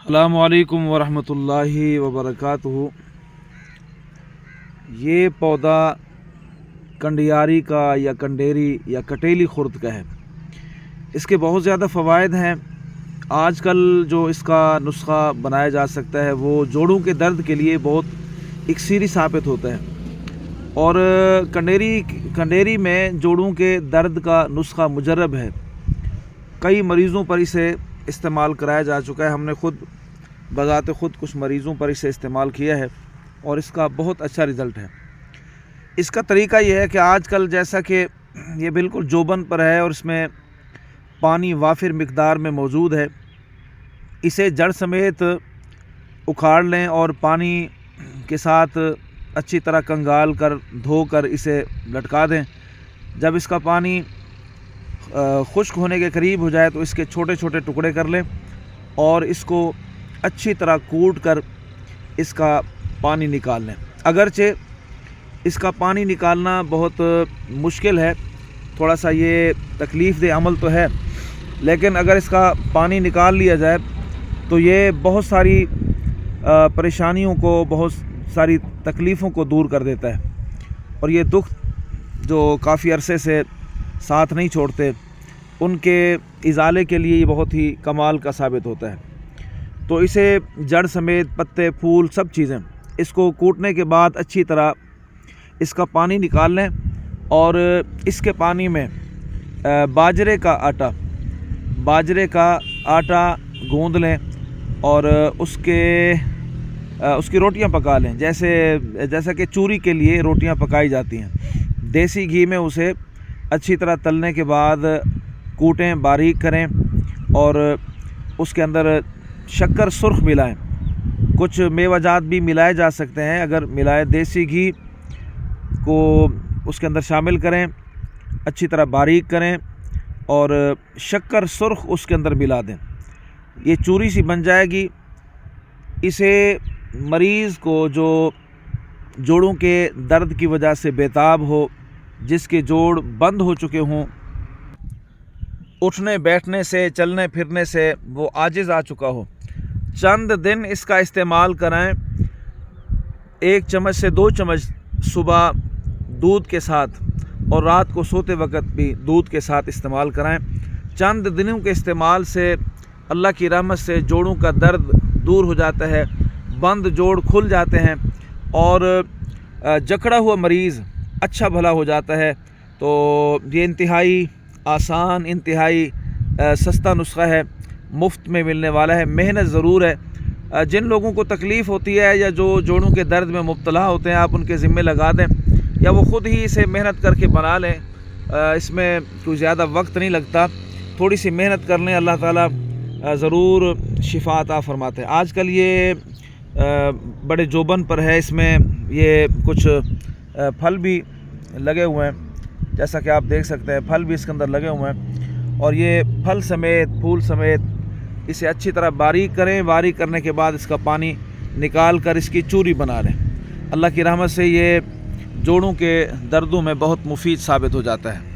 अस्सलामु अलैकुम वरहमतुल्लाहि वबरकातुहू। ये पौधा कंडियारी का या कंडेरी या कटेली खुर्द का है। इसके बहुत ज़्यादा फ़वाइद हैं। आजकल जो इसका नुस्खा बनाया जा सकता है वो जोड़ों के दर्द के लिए बहुत इक्सीरी साबित होता है। और कंडेरी में जोड़ों के दर्द का नुस्खा मुजर्रब है। कई मरीज़ों पर इसे इस्तेमाल कराया जा चुका है। हमने खुद बज़ाते खुद कुछ मरीज़ों पर इसे इस्तेमाल किया है और इसका बहुत अच्छा रिज़ल्ट है। इसका तरीका यह है कि आजकल जैसा कि ये बिल्कुल जोबन पर है और इसमें पानी वाफिर मिक़दार में मौजूद है, इसे जड़ समेत उखाड़ लें और पानी के साथ अच्छी तरह कंगाल कर धोकर इसे लटका दें। जब इसका पानी खुश्क होने के करीब हो जाए तो इसके छोटे छोटे टुकड़े कर लें और इसको अच्छी तरह कूट कर इसका पानी निकाल लें। अगरचे इसका पानी निकालना बहुत मुश्किल है, थोड़ा सा ये तकलीफ़ दे अमल तो है, लेकिन अगर इसका पानी निकाल लिया जाए तो ये बहुत सारी परेशानियों को, बहुत सारी तकलीफ़ों को दूर कर देता है। और ये दुख जो काफ़ी अरसे से साथ नहीं छोड़ते, उनके इज़ाले के लिए ये बहुत ही कमाल का साबित होता है। तो इसे जड़ समेत पत्ते, फूल, सब चीज़ें, इसको कूटने के बाद अच्छी तरह इसका पानी निकाल लें और इसके पानी में बाजरे का आटा गूंद लें और उसकी रोटियां पका लें, जैसा कि चूरी के लिए रोटियां पकाई जाती हैं। देसी घी में उसे अच्छी तरह तलने के बाद कूटें, बारीक करें और उसके अंदर शक्कर सुर्ख मिलाएं। कुछ मेवाजात भी मिलाए जा सकते हैं, अगर मिलाए देसी घी को उसके अंदर शामिल करें, अच्छी तरह बारीक करें और शक्कर सुर्ख उसके अंदर मिला दें। ये चूरी सी बन जाएगी। इसे मरीज़ को जो जोड़ों के दर्द की वजह से बेताब हो, जिसके जोड़ बंद हो चुके हों, उठने बैठने से, चलने फिरने से वो आजिज़ आ चुका हो, चंद दिन इसका इस्तेमाल कराएं। 1 चम्मच से 2 चम्मच सुबह दूध के साथ और रात को सोते वक्त भी दूध के साथ इस्तेमाल कराएं। चंद दिनों के इस्तेमाल से अल्लाह की रहमत से जोड़ों का दर्द दूर हो जाता है, बंद जोड़ खुल जाते हैं और जकड़ा हुआ मरीज़ अच्छा भला हो जाता है। तो ये इंतहाई आसान, इंतहाई सस्ता नुस्खा है, मुफ्त में मिलने वाला है। मेहनत ज़रूर है। जिन लोगों को तकलीफ़ होती है या जो जोड़ों के दर्द में मुब्तला होते हैं, आप उनके ज़िम्मे लगा दें या वो ख़ुद ही इसे मेहनत करके बना लें। इसमें कोई ज़्यादा वक्त नहीं लगता, थोड़ी सी मेहनत कर लें, अल्लाह ताला ज़रूर शिफा अता फरमाते हैं। आजकल ये बड़े जोबन पर है, इसमें ये कुछ फल भी लगे हुए हैं, जैसा कि आप देख सकते हैं, फल भी इसके अंदर लगे हुए हैं। और ये फल समेत, फूल समेत इसे अच्छी तरह बारीक करें। बारीक करने के बाद इसका पानी निकाल कर इसकी चूरी बना लें। अल्लाह की रहमत से ये जोड़ों के दर्दों में बहुत मुफीद साबित हो जाता है।